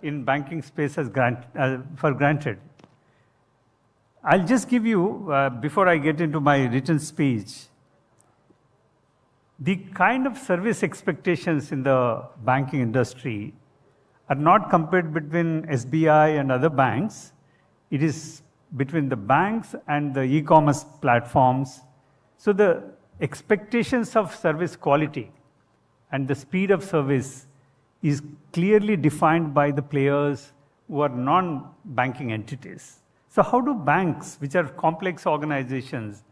in banking space as for granted. I'll just give you, before I get into my written speech, the kind of service expectations in the banking industry are not compared between SBI and other banks. It is between the banks and the e-commerce platforms. So the expectations of service quality and the speed of service is clearly defined by the players who are non-banking entities. So how do banks, which are complex organizations,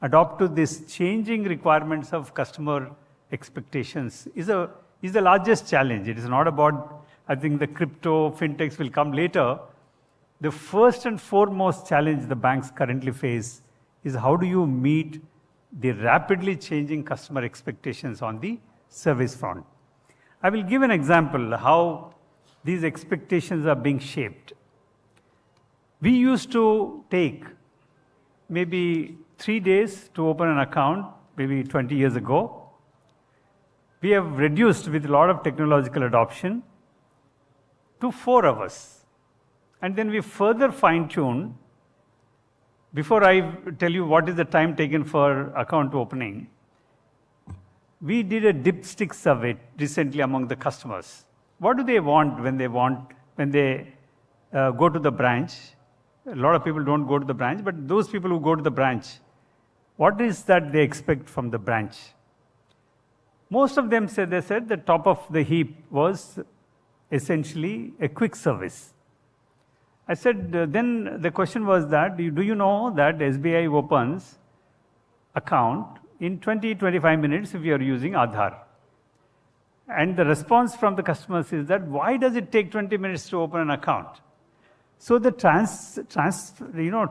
adopt to these changing requirements of customer expectations is the largest challenge. It is not about, I think the crypto, fintechs will come later. The first and foremost challenge the banks currently face is how do you meet the rapidly changing customer expectations on the service front. I will give an example how these expectations are being shaped. We used to take maybe 3 days to open an account, maybe 20 years ago. We have reduced with a lot of technological adoption to 4 hours. And then we further fine-tuned. Before I tell you what is the time taken for account opening, we did a dipstick survey recently among the customers. What do they want when they go to the branch? A lot of people don't go to the branch, but those people who go to the branch, what is that they expect from the branch? Most of them said, the top of the heap was essentially a quick service. I said, then the question was that, do you know that SBI opens account in 20-25 minutes if you are using Aadhaar? And the response from the customers is that, why does it take 20 minutes to open an account? So the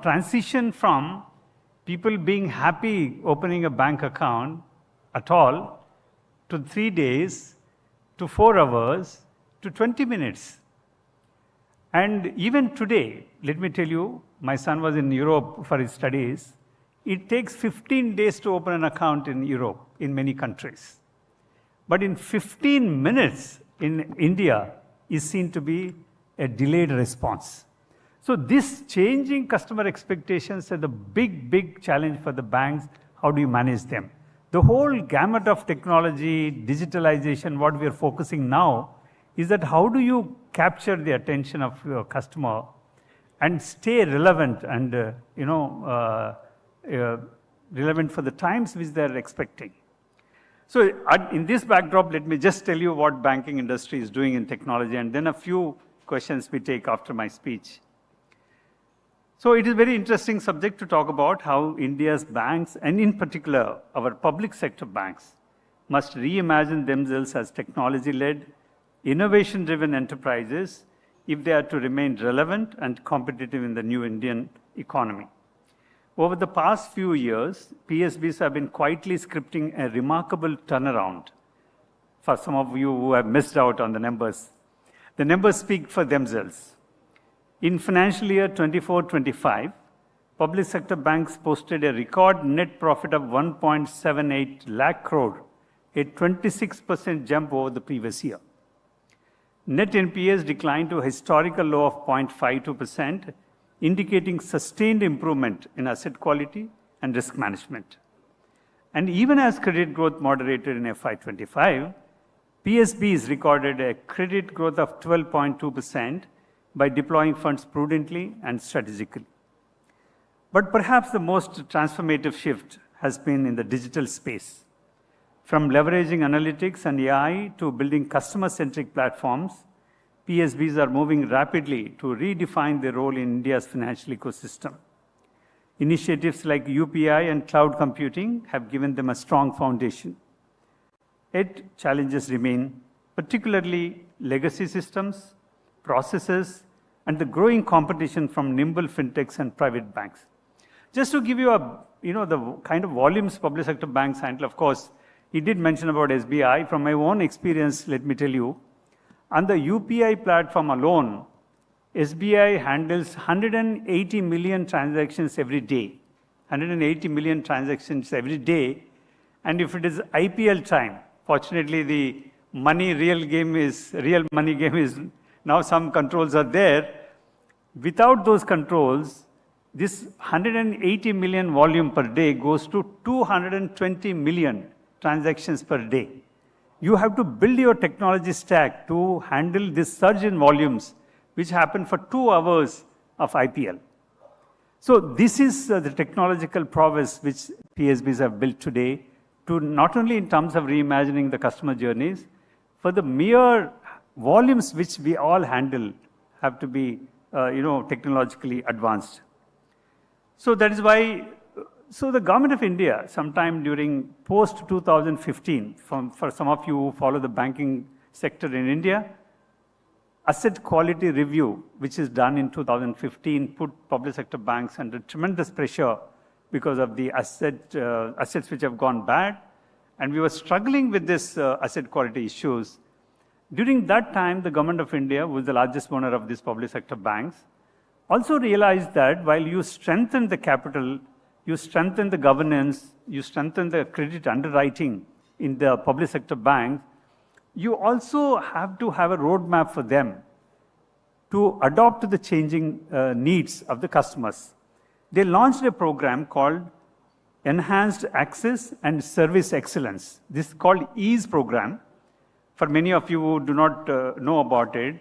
transition from people being happy opening a bank account at all to 3 days, to 4 hours, to 20 minutes. And even today, let me tell you, my son was in Europe for his studies. It takes 15 days to open an account in Europe, in many countries. But in 15 minutes in India is seen to be a delayed response. So this changing customer expectations are the big challenge for the banks. How do you manage them? The whole gamut of technology, digitalization, what we are focusing now is that how do you capture the attention of your customer and stay relevant and relevant for the times which they are expecting. So in this backdrop, let me just tell you what banking industry is doing in technology, and then a few questions we take after my speech. So it is a very interesting subject to talk about how India's banks, and in particular our public sector banks, must reimagine themselves as technology-led, innovation-driven enterprises if they are to remain relevant and competitive in the new Indian economy. Over the past few years, PSBs have been quietly scripting a remarkable turnaround. For some of you who have missed out on the numbers speak for themselves. In financial year 24-25, public sector banks posted a record net profit of 1.78 lakh crore, a 26% jump over the previous year. Net NPAs declined to a historical low of 0.52%, indicating sustained improvement in asset quality and risk management. And even as credit growth moderated in FY25, PSBs recorded a credit growth of 12.2% by deploying funds prudently and strategically. But perhaps the most transformative shift has been in the digital space. From leveraging analytics and AI to building customer-centric platforms, PSBs are moving rapidly to redefine their role in India's financial ecosystem. Initiatives like UPI and cloud computing have given them a strong foundation. Yet challenges remain, particularly legacy systems, processes, and the growing competition from nimble fintechs and private banks. Just to give you the kind of volumes public sector banks handle, of course, he did mention about SBI. From my own experience, let me tell you, on the UPI platform alone, SBI handles 180 million transactions every day. 180 million transactions every day. And if it is IPL time, fortunately the real money game is Now some controls are there. Without those controls, this 180 million volume per day goes to 220 million transactions per day. You have to build your technology stack to handle this surge in volumes, which happen for 2 hours of IPL. So this is the technological prowess which PSBs have built today, to not only in terms of reimagining the customer journeys, for the mere volumes which we all handle have to be technologically advanced. So that is why, so the government of India, sometime during post-2015, for some of you who follow the banking sector in India, asset quality review, which is done in 2015, put public sector banks under tremendous pressure because of the assets which have gone bad. And we were struggling with this asset quality issues. During that time, the government of India, who was the largest owner of these public sector banks, also realized that while you strengthen the capital, you strengthen the governance, you strengthen the credit underwriting in the public sector banks, you also have to have a roadmap for them to adopt to the changing needs of the customers. They launched a program called Enhanced Access and Service Excellence. This is called EASE program. For many of you who do not know about it,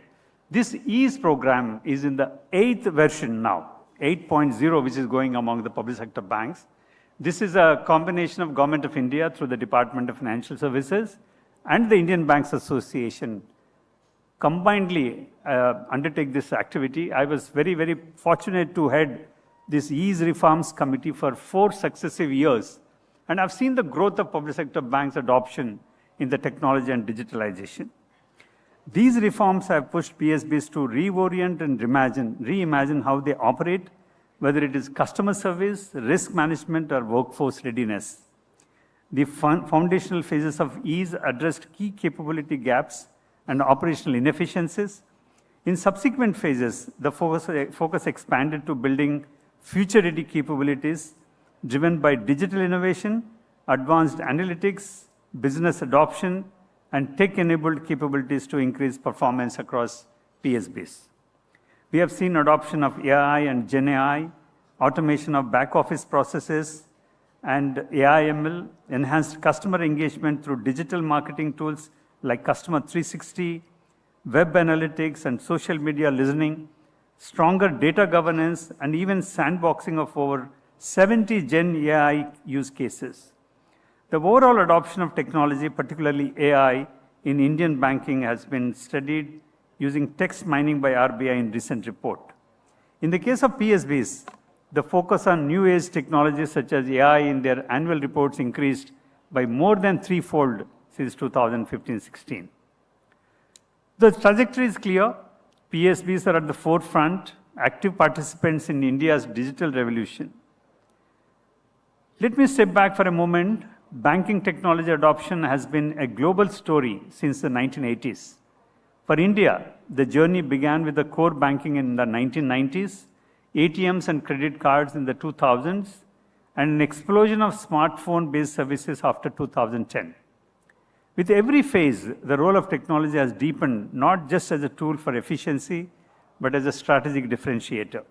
this EASE program is in the 8th version now, 8.0, which is going among the public sector banks. This is a combination of Government of India through the Department of Financial Services and the Indian Banks Association combinedly undertake this activity. I was very, very fortunate to head this EASE Reforms Committee for 4 successive years. And I've seen the growth of public sector banks' adoption in the technology and digitalization. These reforms have pushed PSBs to reorient and reimagine how they operate, whether it is customer service, risk management, or workforce readiness. The foundational phases of EASE addressed key capability gaps and operational inefficiencies. In subsequent phases, the focus expanded to building future-ready capabilities driven by digital innovation, advanced analytics, business adoption, and tech-enabled capabilities to increase performance across PSBs. We have seen adoption of AI and Gen AI, automation of back-office processes, and AI/ML, enhanced customer engagement through digital marketing tools like Customer 360, web analytics, and social media listening, stronger data governance, and even sandboxing of over 70 Gen AI use cases. The overall adoption of technology, particularly AI, in Indian banking has been studied using text mining by RBI in recent report. In the case of PSBs, the focus on new age technologies such as AI in their annual reports increased by more than 3-fold since 2015-16. The trajectory is clear. PSBs are at the forefront, active participants in India's digital revolution. Let me step back for a moment. Banking technology adoption has been a global story since the 1980s. For India, the journey began with the core banking in the 1990s, ATMs and credit cards in the 2000s, and an explosion of smartphone-based services after 2010. With every phase, the role of technology has deepened, not just as a tool for efficiency, but as a strategic differentiator.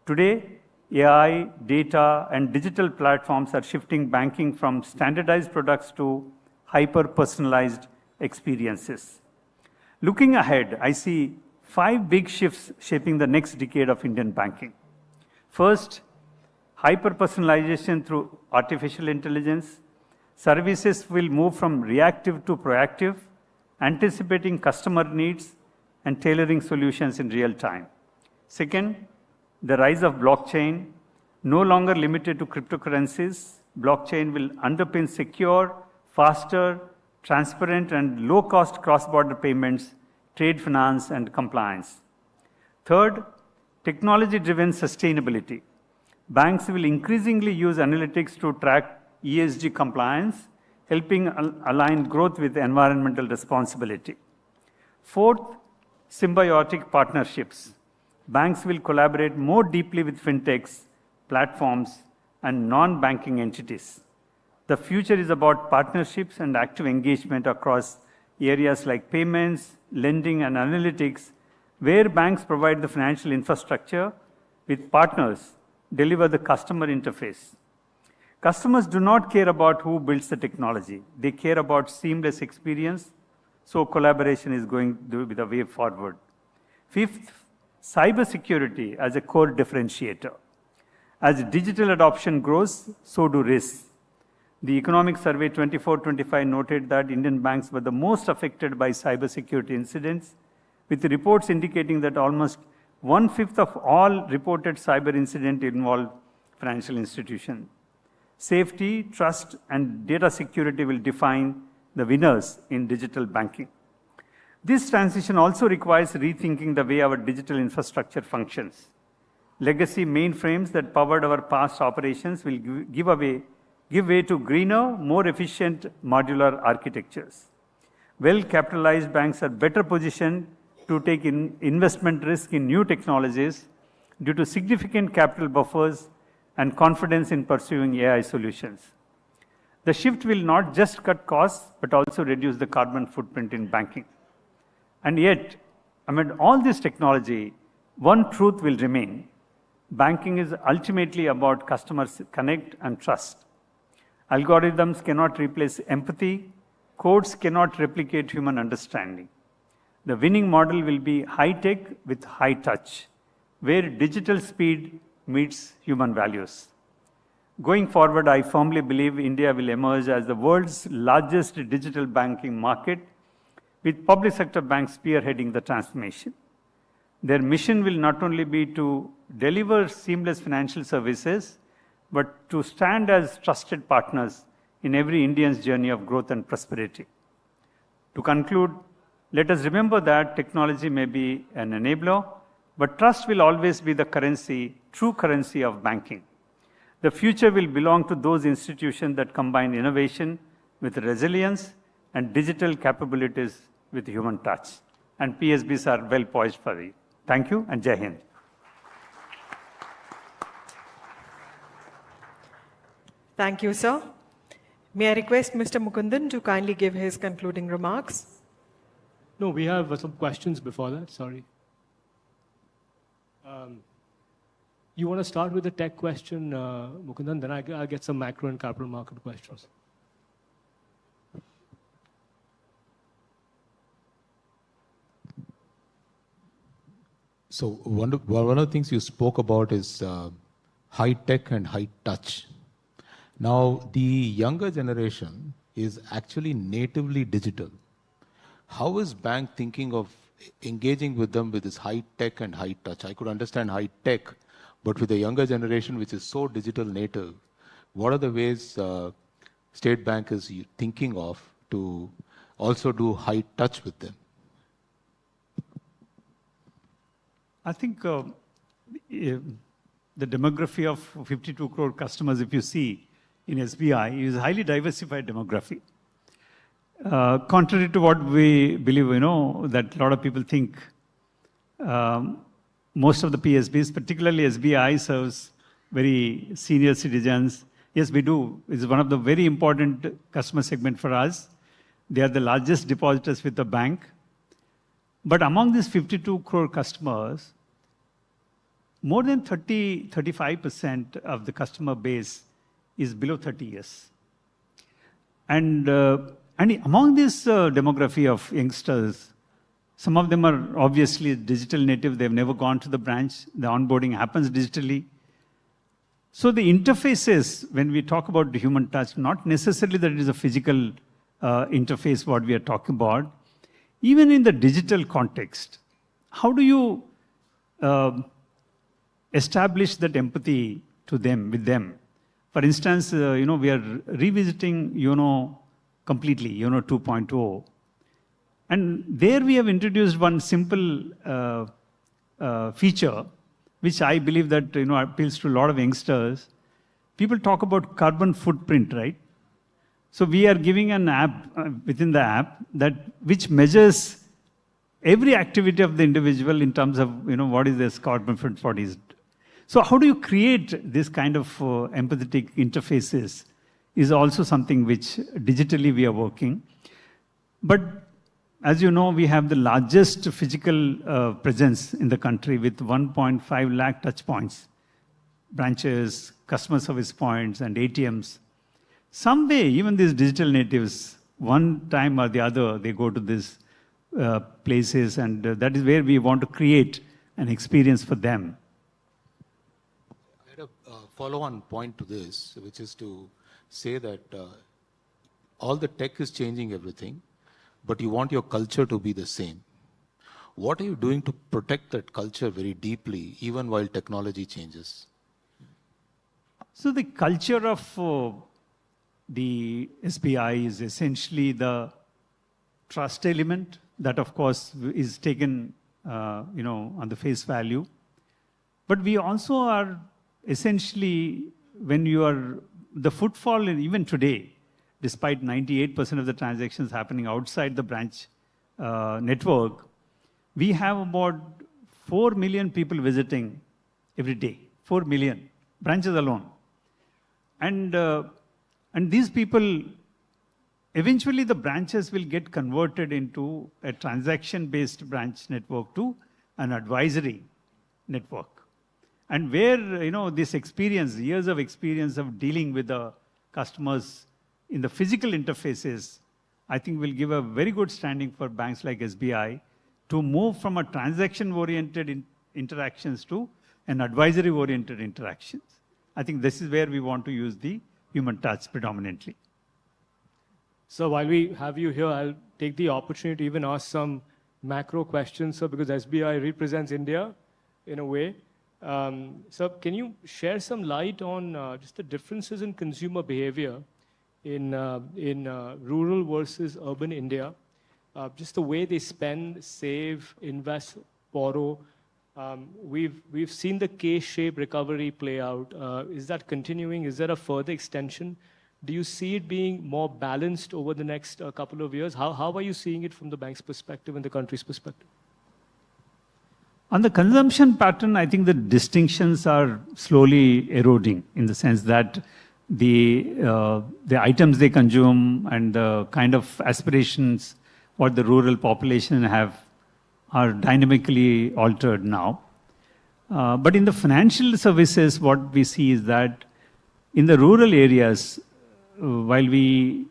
Today, AI, data, and digital platforms are shifting banking from standardized products to hyper-personalized experiences. Looking ahead, I see 5 big shifts shaping the next decade of Indian banking. First, hyper-personalization through artificial intelligence. Services will move from reactive to proactive, anticipating customer needs and tailoring solutions in real time. Second, the rise of blockchain, no longer limited to cryptocurrencies. Blockchain will underpin secure, faster, transparent, and low-cost cross-border payments, trade finance, and compliance. Third, technology-driven sustainability. Banks will increasingly use analytics to track ESG compliance, helping align growth with environmental responsibility. Fourth, symbiotic partnerships. Banks will collaborate more deeply with fintechs, platforms, and non-banking entities. The future is about partnerships and active engagement across areas like payments, lending, and analytics, where banks provide the financial infrastructure, with partners deliver the customer interface. Customers do not care about who builds the technology. They care about seamless experience, so collaboration is going to be the way forward. Fifth, cybersecurity as a core differentiator. As digital adoption grows, so do risks. The Economic Survey 24-25 noted that Indian banks were the most affected by cybersecurity incidents, with reports indicating that almost 1/5 of all reported cyber incidents involved financial institutions. Safety, trust, and data security will define the winners in digital banking. This transition also requires rethinking the way our digital infrastructure functions. Legacy mainframes that powered our past operations will give way to greener, more efficient modular architectures. Well-capitalized banks are better positioned to take investment risk in new technologies due to significant capital buffers and confidence in pursuing AI solutions. The shift will not just cut costs, but also reduce the carbon footprint in banking. And yet, amid all this technology, one truth will remain. Banking is ultimately about customers' connect and trust. Algorithms cannot replace empathy. Codes cannot replicate human understanding. The winning model will be high-tech with high touch, where digital speed meets human values. Going forward, I firmly believe India will emerge as the world's largest digital banking market, with public sector banks spearheading the transformation. Their mission will not only be to deliver seamless financial services, but to stand as trusted partners in every Indian's journey of growth and prosperity. To conclude, let us remember that technology may be an enabler, but trust will always be the currency, true currency of banking. The future will belong to those institutions that combine innovation with resilience and digital capabilities with human touch. And PSBs are well poised for it. Thank you and Jai Hind. Thank you, sir. May I request Mr. Mukundan to kindly give his concluding remarks? No, we have some questions before that, sorry. You want to start with the tech question, Mukundan, then I'll get some macro and capital market questions. So one of the things you spoke about is high tech and high touch. Now, the younger generation is actually natively digital. How is bank thinking of engaging with them with this high tech and high touch? I could understand high tech, but with the younger generation, which is so digital native, what are the ways State Bank is thinking of to also do high touch with them? I think the demography of 52 crore customers, if you see in SBI, is a highly diversified demography. Contrary to what we believe, that a lot of people think, most of the PSBs, particularly SBI, serves very senior citizens. Yes, we do. It's one of the very important customer segment for us. They are the largest depositors with the bank. But among these 52 crore customers, more than 35% of the customer base is below 30 years. And among this demography of youngsters, some of them are obviously digital native. They've never gone to the branch. The onboarding happens digitally. So the interfaces, when we talk about the human touch, not necessarily that it is a physical interface what we are talking about. Even in the digital context, how do you establish that empathy to them, with them? For instance, we are revisiting Yono completely, Yono 2.0. And there we have introduced one simple feature, which I believe that appeals to a lot of youngsters. People talk about carbon footprint, right? So we are giving an app within the app which measures every activity of the individual in terms of what is this carbon footprint, what is. So how do you create this kind of empathetic interfaces is also something which digitally we are working. But as you know, we have the largest physical presence in the country with 1.5 lakh touch points, branches, customer service points, and ATMs. Someday, even these digital natives, one time or the other, they go to these places, and that is where we want to create an experience for them. I had a follow-on point to this, which is to say that all the tech is changing everything, but you want your culture to be the same. What are you doing to protect that culture very deeply, even while technology changes? So the culture of the SBI is essentially the trust element that, of course, is taken on the face value. But we also are essentially, when you are, the footfall, even today, despite 98% of the transactions happening outside the branch network, we have about 4 million people visiting every day. 4 million branches alone. And these people, eventually the branches will get converted into a transaction-based branch network to an advisory network. And where, this experience, years of experience of dealing with the customers in the physical interfaces, I think will give a very good standing for banks like SBI to move from a transaction-oriented interactions to an advisory-oriented interactions. I think this is where we want to use the human touch predominantly. So while we have you here, I'll take the opportunity to even ask some macro questions, sir, because SBI represents India in a way. So can you share some light on just the differences in consumer behavior in rural versus urban India? Just the way they spend, save, invest, borrow. We've seen the K-shaped recovery play out. Is that continuing? Is there a further extension? Do you see it being more balanced over the next couple of years? How are you seeing it from the bank's perspective and the country's perspective? On the consumption pattern, I think the distinctions are slowly eroding in the sense that the items they consume and the kind of aspirations what the rural population have are dynamically altered now. But in the financial services, what we see is that in the rural areas, while we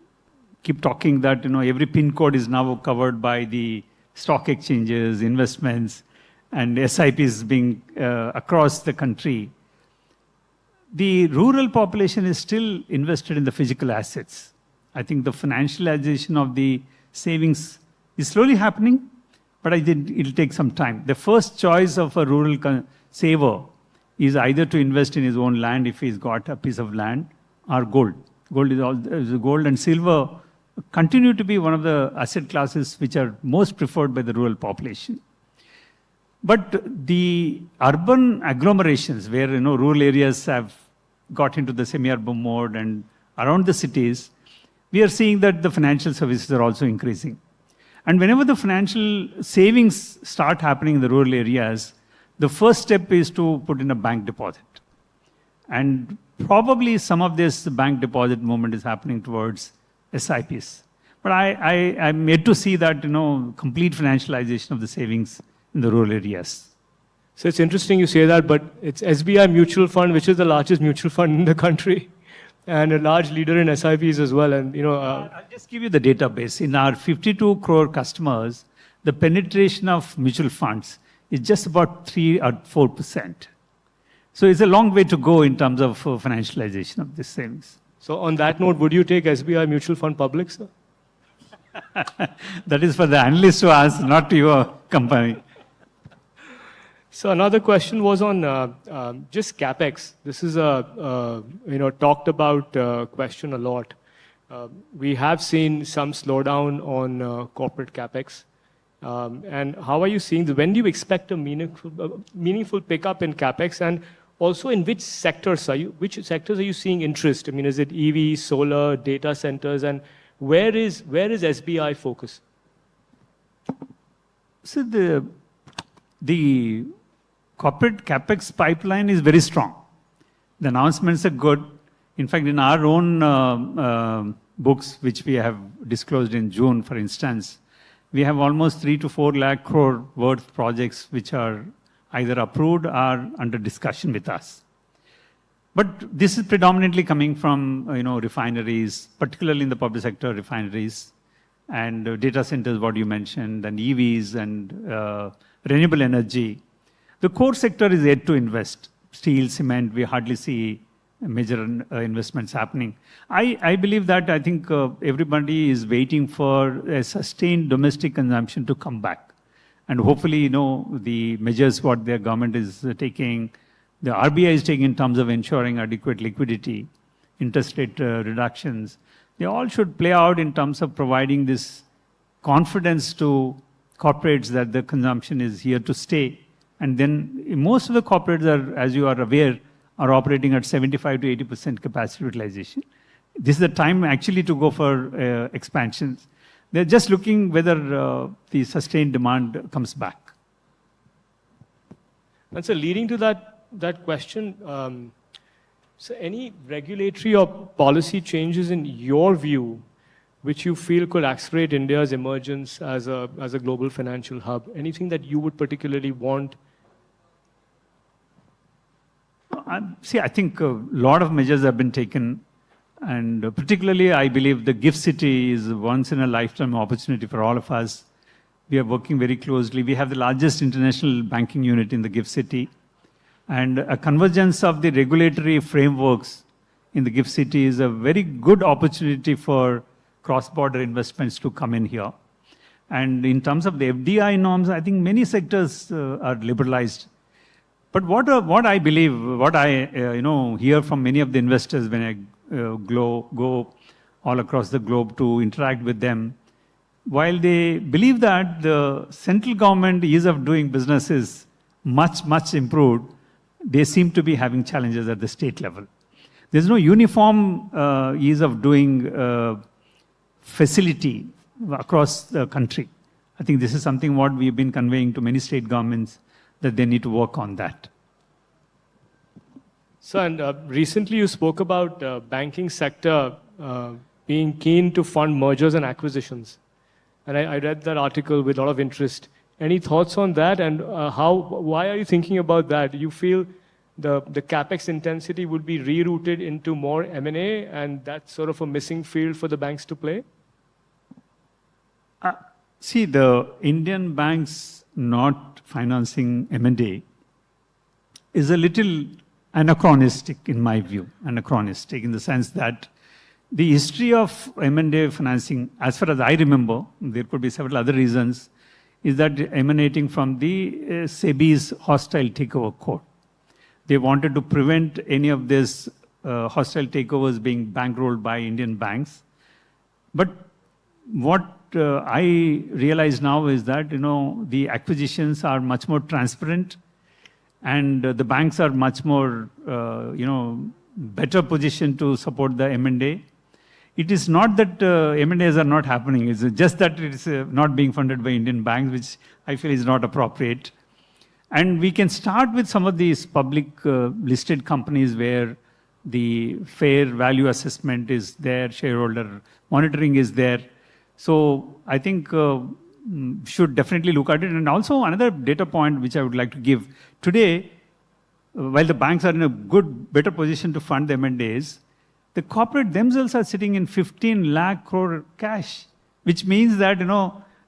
keep talking that every PIN code is now covered by the stock exchanges, investments, and SIPs being across the country, the rural population is still invested in the physical assets. I think the financialization of the savings is slowly happening, but I think it'll take some time. The first choice of a rural saver is either to invest in his own land if he's got a piece of land, or gold. Gold and silver continue to be one of the asset classes which are most preferred by the rural population. But the urban agglomerations where rural areas have got into the semi-urban mode and around the cities, we are seeing that the financial services are also increasing. And whenever the financial savings start happening in the rural areas, the first step is to put in a bank deposit. And probably some of this bank deposit movement is happening towards SIPs. But I'm yet to see that complete financialization of the savings in the rural areas. So it's interesting you say that, but it's SBI Mutual Fund, which is the largest mutual fund in the country, and a large leader in SIPs as well. And I'll just give you the database. In our 52 crore customers, the penetration of mutual funds is just about 3 or 4%. So it's a long way to go in terms of financialization of these savings. So on that note, would you take SBI Mutual Fund public, sir? That is for the analysts to ask, not to your company. So another question was on just Capex. This is a talked about question a lot. We have seen some slowdown on corporate Capex. And how are you seeing this? When do you expect a meaningful pickup in Capex? And also in which sectors are you seeing interest? I mean, is it EV, solar, data centers? And where is SBI focus? So the corporate Capex pipeline is very strong. The announcements are good. In fact, in our own books, which we have disclosed in June, for instance, we have almost 3 to 4 lakh crore worth projects which are either approved or under discussion with us. But this is predominantly coming from refineries, particularly in the public sector refineries, and data centers, what you mentioned, and EVs and renewable energy. The core sector is yet to invest. Steel, cement, we hardly see major investments happening. I believe that I think everybody is waiting for a sustained domestic consumption to come back. And hopefully, the measures what their government is taking, the RBI is taking in terms of ensuring adequate liquidity, interest rate reductions, they all should play out in terms of providing this confidence to corporates that the consumption is here to stay. And then most of the corporates are, as you are aware, are operating at 75 to 80% capacity utilization. This is the time actually to go for expansions. They're just looking whether the sustained demand comes back. And so leading to that question, so any regulatory or policy changes in your view, which you feel could accelerate India's emergence as a global financial hub? Anything that you would particularly want? See, I think a lot of measures have been taken, and particularly I believe the GIFT City is a once in a lifetime opportunity for all of us. We are working very closely. We have the largest international banking unit in the GIFT City, and a convergence of the regulatory frameworks in the GIFT City is a very good opportunity for cross-border investments to come in here. And in terms of the FDI norms, I think many sectors are liberalized. But what I believe, what I hear from many of the investors when I go all across the globe to interact with them, while they believe that the central government ease of doing business is much improved, they seem to be having challenges at the state level. There's no uniform ease of doing facility across the country. I think this is something what we've been conveying to many state governments, that they need to work on that. So, and recently you spoke about banking sector being keen to fund mergers and acquisitions. And I read that article with a lot of interest. Any thoughts on that, and why are you thinking about that? Do you feel the Capex intensity would be rerouted into more M&A, and that's sort of a missing field for the banks to play? See, the Indian banks not financing M&A is a little anachronistic in my view. Anachronistic in the sense that the history of M&A financing, as far as I remember, there could be several other reasons, is that emanating from the SEBI's hostile takeover code. They wanted to prevent any of this hostile takeovers being bankrolled by Indian banks. But what I realize now is that the acquisitions are much more transparent, and the banks are much more better positioned to support the M&A. It is not that M&As are not happening. It's just that it is not being funded by Indian banks, which I feel is not appropriate. And we can start with some of these public listed companies where the fair value assessment is there, shareholder monitoring is there. So I think should definitely look at it. And also another data point which I would like to give. Today, while the banks are in a better position to fund the M&As, the corporate themselves are sitting in 15 lakh crore cash, which means that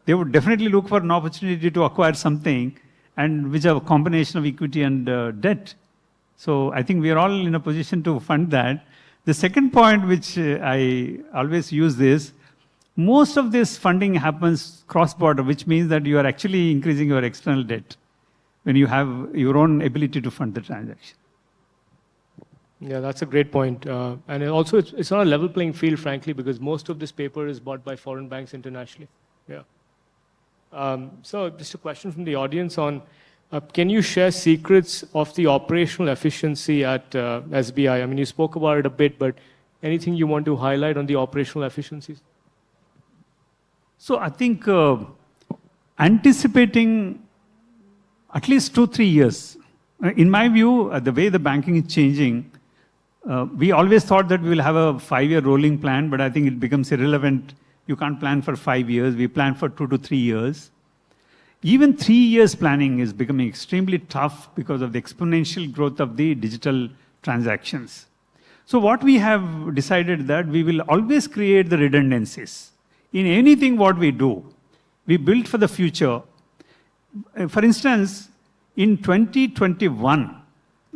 they would definitely look for an opportunity to acquire something, and which are a combination of equity and debt. So I think we are all in a position to fund that. The second point which I always use is, most of this funding happens cross-border, which means that you are actually increasing your external debt when you have your own ability to fund the transaction. Yeah, that's a great point. And also, it's not a level playing field, frankly, because most of this paper is bought by foreign banks internationally. Yeah. So just a question from the audience on, can you share secrets of the operational efficiency at SBI? I mean, you spoke about it a bit, but anything you want to highlight on the operational efficiencies? So I think anticipating at least 2-3 years. In my view, the way the banking is changing, we always thought that we will have a 5-year rolling plan, but I think it becomes irrelevant You can't plan for 5 years. We plan for 2 to 3 years. Even 3 years planning is becoming extremely tough because of the exponential growth of the digital transactions. So what we have decided that we will always create the redundancies. In anything what we do, we build for the future. For instance, in 2021,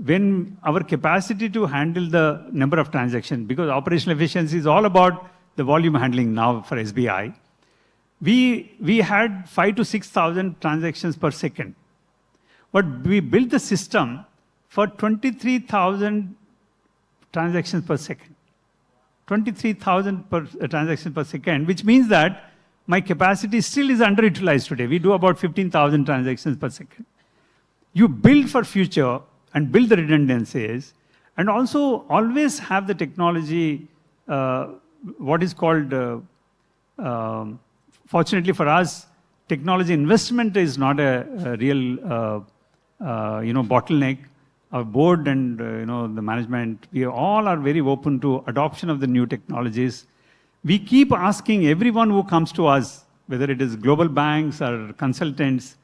when our capacity to handle the number of transactions, because operational efficiency is all about the volume handling now for SBI, we had 5,000 to 6,000 transactions per second. But we built the system for 23,000 transactions per second. 23,000 transactions per second, which means that my capacity still is underutilized today. We do about 15,000 transactions per second. You build for future and build the redundancies, and also always have the technology, what is called, fortunately for us, technology investment is not a real bottleneck. Our board and the management, we all are very open to adoption of the new technologies. We keep asking everyone who comes to us, whether it is global banks or consultants,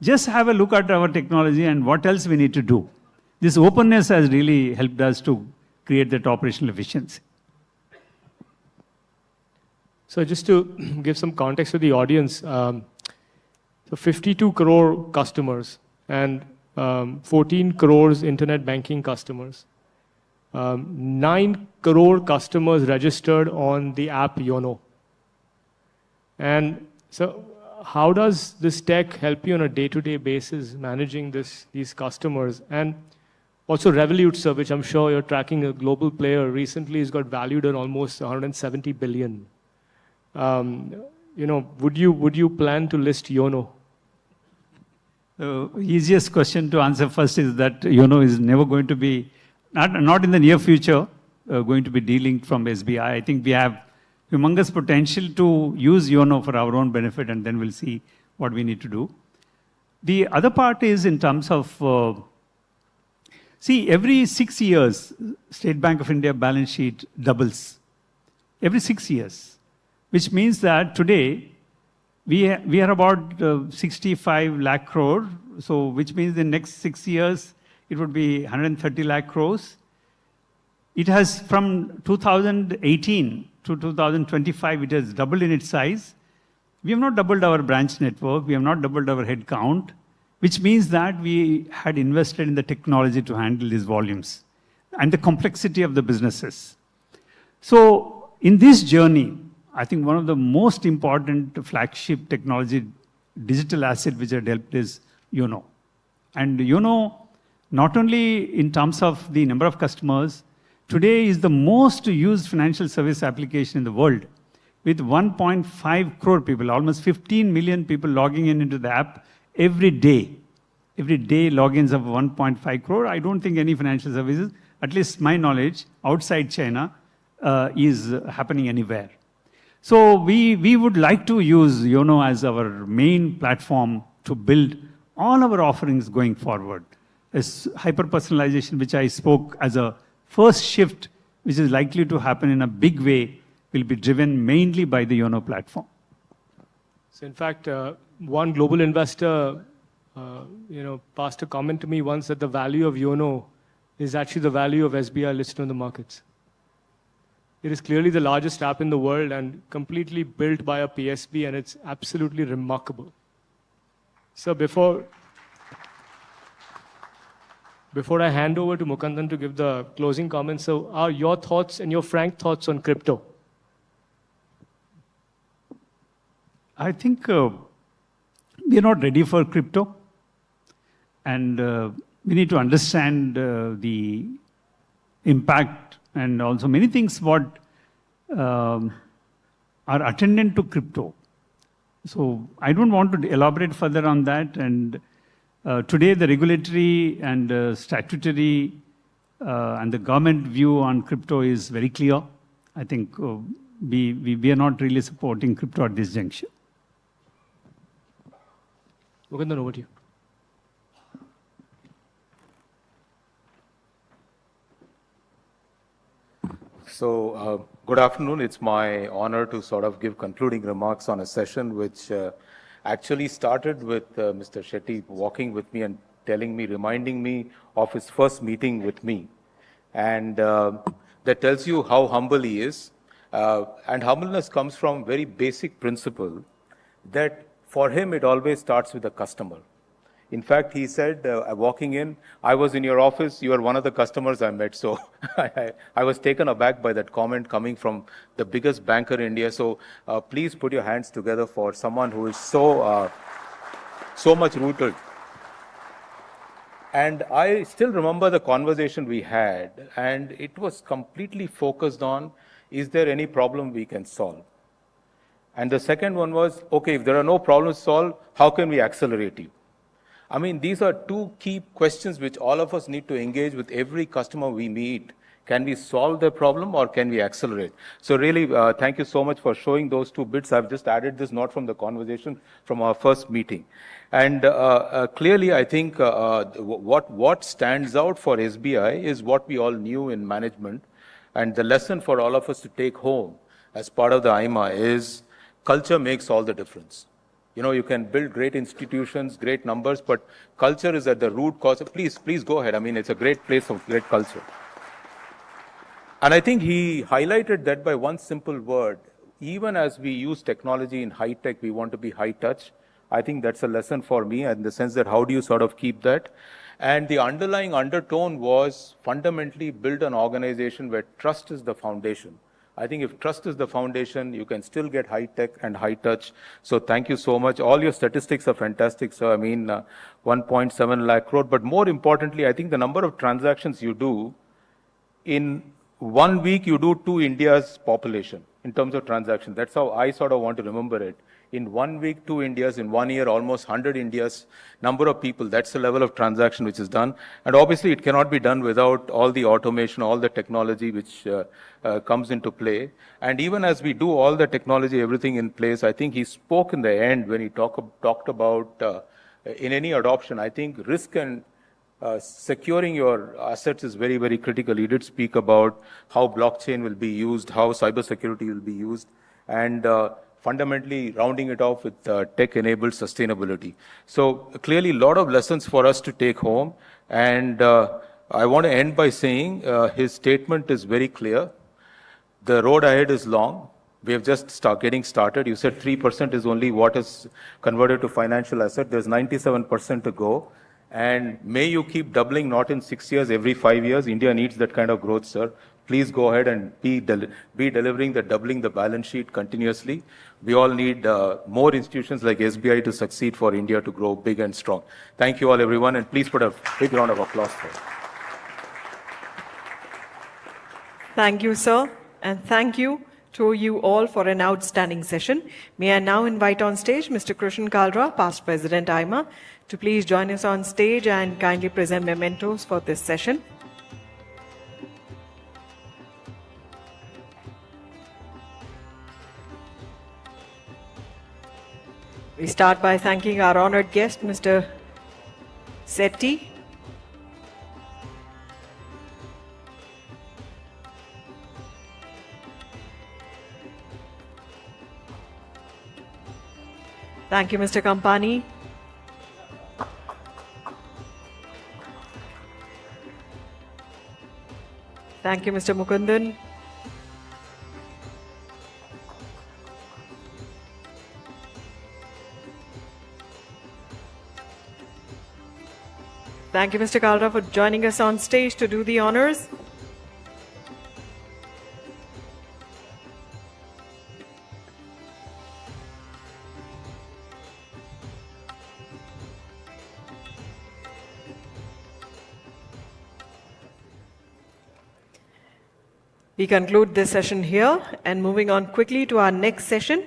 just have a look at our technology and what else we need to do. This openness has really helped us to create that operational efficiency. So just to give some context to the audience, so 52 crore customers and 14 crores internet banking customers. 9 crore customers registered on the app Yono. And so how does this tech help you on a day-to-day basis managing these customers? And also Revolut, sir, which I'm sure you're tracking, a global player, recently has got valued at almost 170 billion. Would you plan to list Yono? The easiest question to answer first is that Yono is never going to be, not in the near future, going to be delinked from SBI. I think we have humongous potential to use Yono for our own benefit, and then we'll see what we need to do. The other part is in terms of, every 6 years, State Bank of India balance sheet doubles. Every 6 years, which means that today, we are about 65 lakh crore, so which means the next 6 years, it would be 130 lakh crores. It has, from 2018 to 2025, it has doubled in its size. We have not doubled our branch network, we have not doubled our head count, which means that we had invested in the technology to handle these volumes and the complexity of the businesses. So in this journey, I think one of the most important flagship technology digital asset which had helped is Yono. And Yono, not only in terms of the number of customers, today is the most used financial service application in the world with 1.5 crore people, almost 15 million people logging into the app every day. Every day logins of 1.5 crore. I don't think any financial services, at least my knowledge, outside China is happening anywhere. So we would like to use Yono as our main platform to build all our offerings going forward. This hyper-personalization, which I spoke as a first shift, which is likely to happen in a big way, will be driven mainly by the Yono platform. So in fact, one global investor, passed a comment to me once that the value of Yono is actually the value of SBI listed on the markets. It is clearly the largest app in the world and completely built by a PSB, and it's absolutely remarkable. So before I hand over to Mukundan to give the closing comments, so are your thoughts and your frank thoughts on crypto? I think we are not ready for crypto. And we need to understand the impact and also many things what are attendant to crypto. So I don't want to elaborate further on that. And today the regulatory and statutory and the government view on crypto is very clear. I think we are not really supporting crypto at this juncture. Mukundan, over to you. So, Good afternoon. It's my honor to sort of give concluding remarks on a session which actually started with Mr. Setty walking with me and telling me, reminding me of his first meeting with me. And that tells you how humble he is. And humbleness comes from very basic principle that for him it always starts with the customer. In fact, he said, walking in, I was in your office, you are one of the customers I met. So I was taken aback by that comment coming from the biggest banker in India. So please put your hands together for someone who is so much rooted. And I still remember the conversation we had, and it was completely focused on, is there any problem we can solve? And the second one was, okay, if there are no problems solved, how can we accelerate you? I mean, these are two key questions which all of us need to engage with every customer we meet. Can we solve their problem or can we accelerate? So really, thank you so much for showing those two bits. I've just added this, not from the conversation, from our first meeting. And clearly, I think what stands out for SBI is what we all knew in management. And the lesson for all of us to take home as part of the AIMA is culture makes all the difference. You know, you can build great institutions, great numbers, but culture is at the root cause. Please go ahead. I mean, it's a great place of great culture. And I think he highlighted that by one simple word. Even as we use technology in high tech, we want to be high touch. I think that's a lesson for me in the sense that how do you sort of keep that? And the underlying undertone was fundamentally build an organization where trust is the foundation. I think if trust is the foundation, you can still get high tech and high touch. So thank you so much. All your statistics are fantastic. So I mean, 1.7 lakh crore. But more importantly, I think the number of transactions you do, in 1 week, you do 2 India's population in terms of transactions. That's how I sort of want to remember it. In 1 week, 2 Indias, in 1 year, almost 100 Indias, number of people, that's the level of transaction which is done. And obviously, it cannot be done without all the automation, all the technology which comes into play. And even as we do all the technology, everything in place, I think he spoke in the end when he talked about, in any adoption, I think risk and securing your assets is very, very critical. He did speak about how blockchain will be used, how cybersecurity will be used, and fundamentally rounding it off with tech-enabled sustainability. So clearly, a lot of lessons for us to take home. And I want to end by saying his statement is very clear. The road ahead is long. We have just getting started. You said 3% is only what is converted to financial asset. There's 97% to go. And may you keep doubling, not in 6 years, every 5 years. India needs that kind of growth, sir. Please go ahead and be delivering the doubling the balance sheet continuously. We all need more institutions like SBI to succeed for India to grow big and strong. Thank you all, everyone, and please put a big round of applause for it. Thank you, sir, and thank you to you all for an outstanding session. May I now invite on stage Mr. Krishan Kalra, past President AIMA, to please join us on stage and kindly present mementos for this session. We start by thanking our honored guest, Mr. Setty. Thank you, Mr. Kampani. Thank you, Mr. Mukundan. Thank you, Mr. Kalra, for joining us on stage to do the honors. We conclude this session here and moving on quickly to our next session.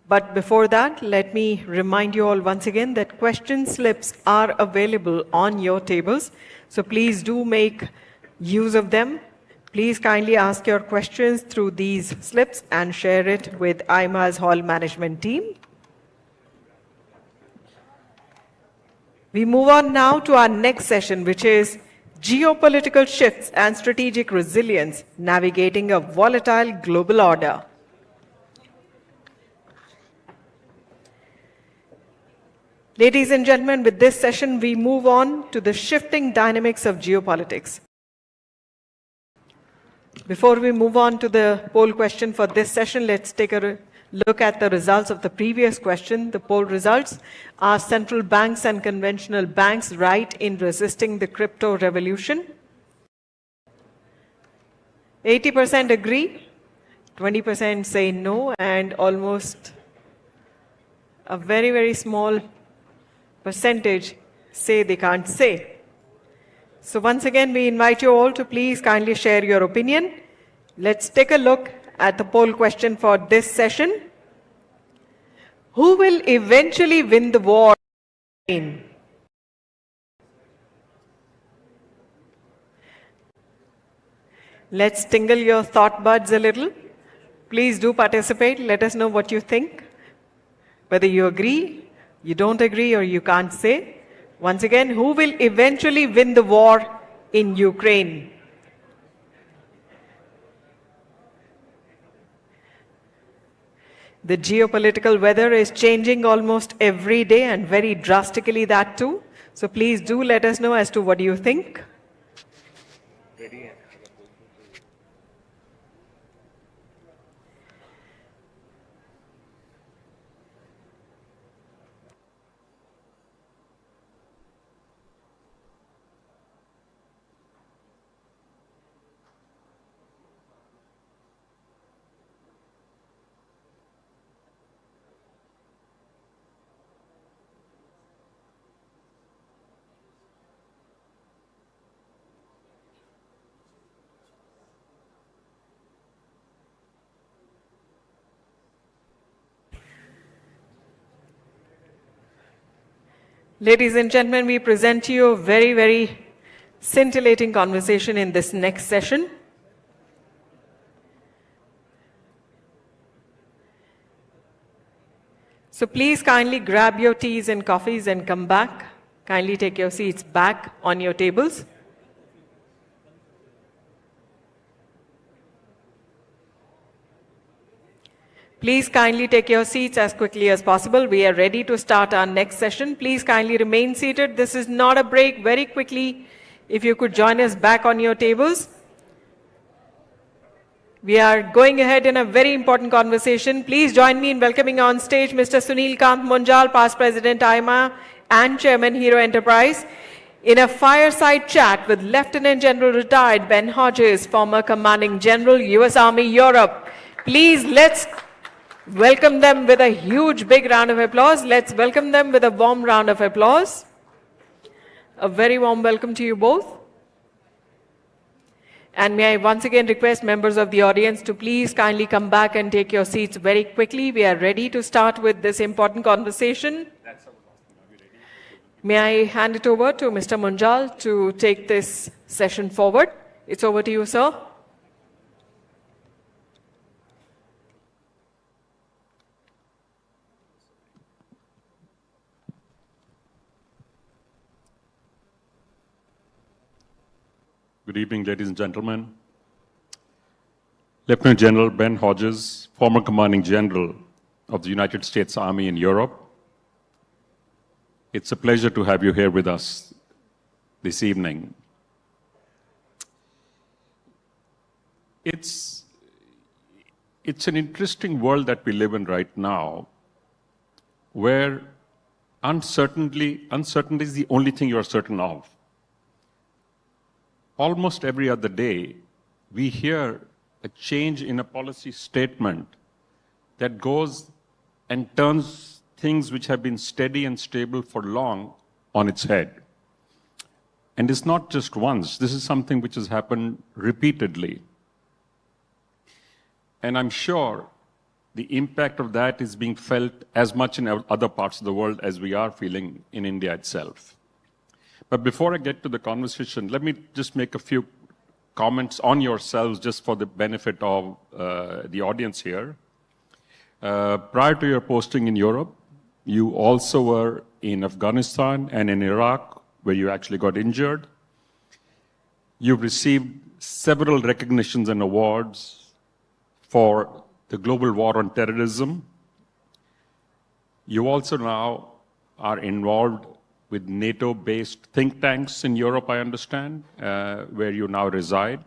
But before that, let me remind you all once again that question slips are available on your tables. So please do make use of them. Please kindly ask your questions through these slips and share it with AIMA's hall management team. We move on now to our next session, which is Geopolitical shifts and strategic resilience, navigating a volatile global order. Ladies and gentlemen, with this session, we move on to the shifting dynamics of geopolitics. Before we move on to the poll question for this session, let's take a look at the results of the previous question. The poll results: are central banks and conventional banks right in resisting the crypto revolution? 80% agree, 20% say no, and almost a very, very small percentage say they can't say. So once again, we invite you all to please kindly share your opinion. Let's take a look at the poll question for this session. Who will eventually win the war? Let's tingle your thought buds a little. Please do participate. Let us know what you think. Whether you agree, you don't agree, or you can't say. Once again, who will eventually win the war in Ukraine? The geopolitical weather is changing almost every day, and very drastically that too. So please do let us know as to what you think. Ladies and gentlemen, we present to you a very, very scintillating conversation in this next session. So please kindly grab your teas and coffees and come back. Kindly take your seats back on your tables. Please kindly take your seats as quickly as possible. We are ready to start our next session. Please kindly remain seated. This is not a break. Very quickly, if you could join us back on your tables. We are going ahead in a very important conversation. Please join me in welcoming on stage Mr. Sunil Kant Munjal, past President AIMA and Chairman Hero Enterprise, in a fireside chat with Lieutenant General retired Ben Hodges, former Commanding General, US Army Europe. Please, let's welcome them with a huge, big round of applause. Let's welcome them with a warm round of applause. A very warm welcome to you both. And may I once again request members of the audience to please kindly come back and take your seats very quickly. We are ready to start with this important conversation. May I hand it over to Mr. Munjal to take this session forward. It's over to you, sir. Good evening, ladies and gentlemen. Lieutenant General Ben Hodges, former Commanding General of the United States Army in Europe. It's a pleasure to have you here with us this evening. It's an interesting world that we live in right now, where uncertainty is the only thing you are certain of. Almost every other day, we hear a change in a policy statement that goes and turns things which have been steady and stable for long on its head. And it's not just once. This is something which has happened repeatedly. And I'm sure the impact of that is being felt as much in other parts of the world as we are feeling in India itself. But before I get to the conversation, let me just make a few comments on yourselves just for the benefit of the audience here. Prior to your posting in Europe, you also were in Afghanistan and in Iraq, where you actually got injured. You've received several recognitions and awards for the global war on terrorism. You also now are involved with NATO-based think tanks in Europe, I understand, where you now reside.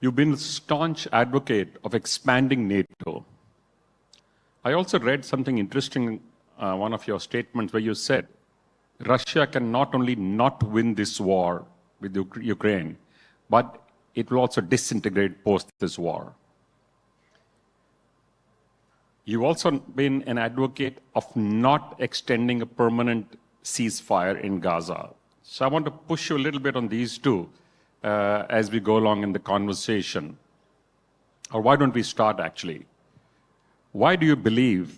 You've been a staunch advocate of expanding NATO. I also read something interesting in one of your statements where you said, Russia can not only not win this war with Ukraine, but it will also disintegrate post this war. You've also been an advocate of not extending a permanent ceasefire in Gaza. So I want to push you a little bit on these two as we go along in the conversation. Or why don't we start actually? Why do you believe,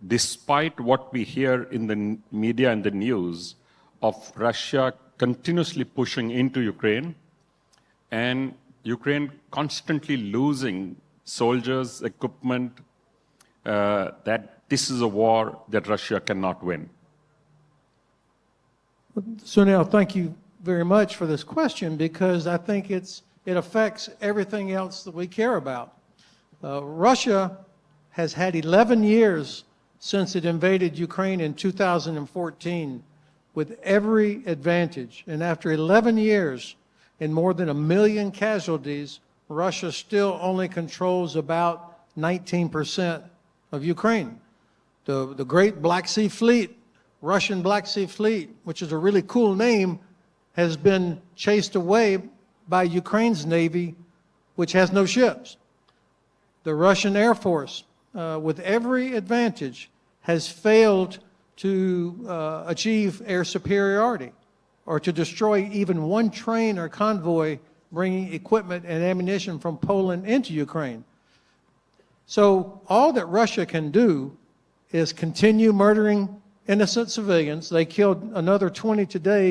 despite what we hear in the media and the news of Russia continuously pushing into Ukraine and Ukraine constantly losing soldiers, equipment, that this is a war that Russia cannot win? Sunil, thank you very much for this question, because I think it affects everything else that we care about. Russia has had 11 years since it invaded Ukraine in 2014 with every advantage. And after 11 years and more than 1 million casualties, Russia still only controls about 19% of Ukraine. The Great Black Sea Fleet, Russian Black Sea Fleet, which is a really cool name, has been chased away by Ukraine's Navy, which has no ships. The Russian Air Force, with every advantage, has failed to achieve air superiority or to destroy even one train or convoy bringing equipment and ammunition from Poland into Ukraine. So all that Russia can do is continue murdering innocent civilians. They killed another 20 today